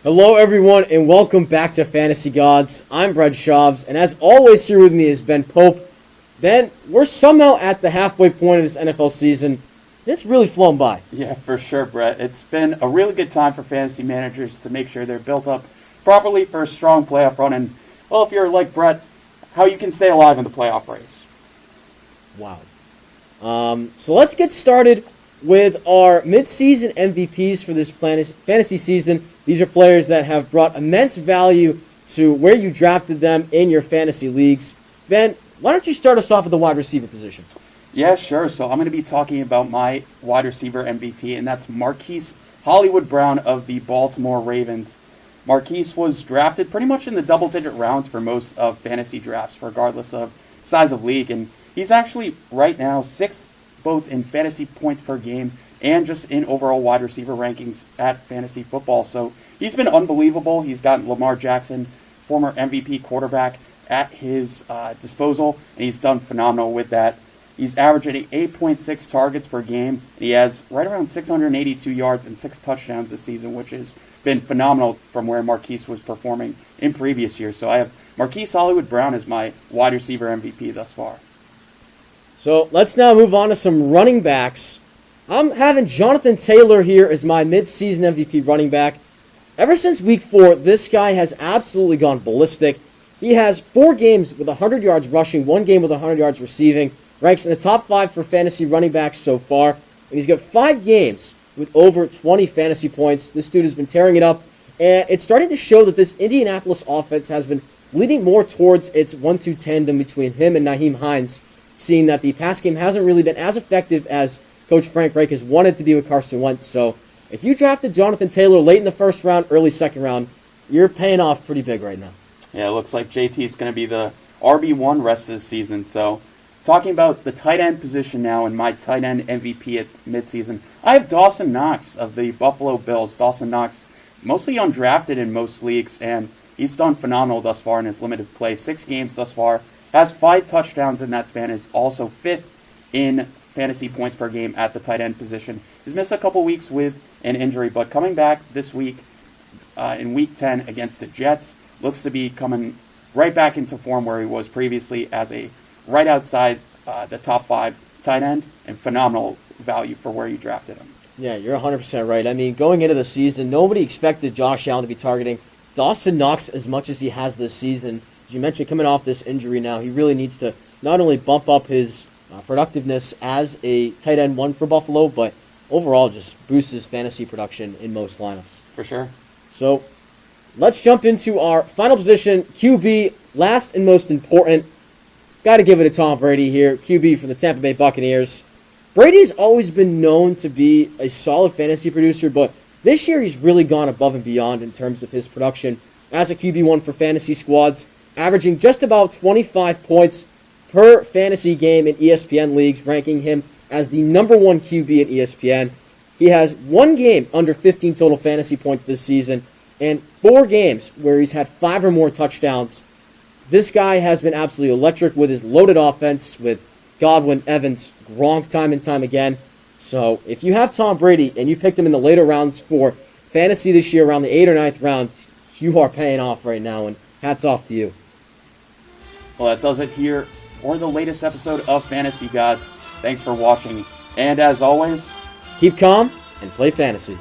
Hello, everyone, and welcome back to Fantasy Gods. I'm Brett Chaves, and as always, here with me is Ben Pope. Ben, we're somehow at the halfway point of this NFL season. It's really flown by. Yeah, for sure, Brett. It's been a really good time for fantasy managers to make sure they're built up properly for a strong playoff run. And, well, if you're like Brett, how you can stay alive in the playoff race. Wow. So let's get started with our mid-season MVPs for this fantasy season. These are players that have brought immense value to where you drafted them in your fantasy leagues. Ben, why don't you start us off with the wide receiver position? Yeah, sure. So I'm going to be talking about my wide receiver MVP, and that's Marquise Hollywood Brown of the Baltimore Ravens. Marquise was drafted pretty much in the double-digit rounds for most of fantasy drafts, regardless of size of league. And he's actually right now sixth both in fantasy points per game and just in overall wide receiver rankings at fantasy football. So he's been unbelievable. He's got Lamar Jackson, former MVP quarterback, at his disposal, and he's done phenomenal with that. He's averaging 8.6 targets per game, and he has right around 682 yards and 6 touchdowns this season, which has been phenomenal from where Marquise was performing in previous years. So I have Marquise Hollywood Brown as my wide receiver MVP thus far. So let's now move on to some running backs. I'm having Jonathan Taylor here as my mid-season MVP running back. Ever since week 4, this guy has absolutely gone ballistic. He has 4 games with 100 yards rushing, 1 game with 100 yards receiving, ranks in the top 5 for fantasy running backs so far, and he's got 5 games with over 20 fantasy points. This dude has been tearing it up, and it's starting to show that this Indianapolis offense has been leading more towards its 1-2 tandem between him and Nyheim Hines, seeing that the pass game hasn't really been as effective as Coach Frank Reich has wanted to be with Carson Wentz. So if you drafted Jonathan Taylor late in the first round, early second round, you're paying off pretty big right now. Yeah, it looks like JT is going to be the RB1 rest of the season. So talking about the tight end position now and my tight end MVP at midseason, I have Dawson Knox of the Buffalo Bills. Dawson Knox, mostly undrafted in most leagues, and he's done phenomenal thus far in his limited play. 6 games thus far, has 5 touchdowns in that span, is also 5th in fantasy points per game at the tight end position. He's missed a couple weeks with an injury, but coming back this week in Week 10 against the Jets, looks to be coming right back into form where he was previously as a right outside the top 5 tight end, and phenomenal value for where you drafted him. Yeah, you're 100% right. I mean, going into the season, nobody expected Josh Allen to be targeting Dawson Knox as much as he has this season. As you mentioned, coming off this injury now, he really needs to not only bump up his productiveness as a tight end 1 for Buffalo, but overall just boost his fantasy production in most lineups. For sure. So let's jump into our final position, QB, last and most important. Got to give it to Tom Brady here, QB for the Tampa Bay Buccaneers. Brady's always been known to be a solid fantasy producer, but this year he's really gone above and beyond in terms of his production as a QB1 for fantasy squads, averaging just about 25 points per fantasy game in ESPN leagues, ranking him as the number 1 QB at ESPN. He has 1 game under 15 total fantasy points this season, and 4 games where he's had 5 or more touchdowns. This guy has been absolutely electric with his loaded offense, with Godwin, Evans, Gronk time and time again. So if you have Tom Brady and you picked him in the later rounds for fantasy this year, around the 8th or 9th round, you are paying off right now, and hats off to you. Well, that does it here for the latest episode of Fantasy Gods. Thanks for watching, and as always, keep calm and play fantasy.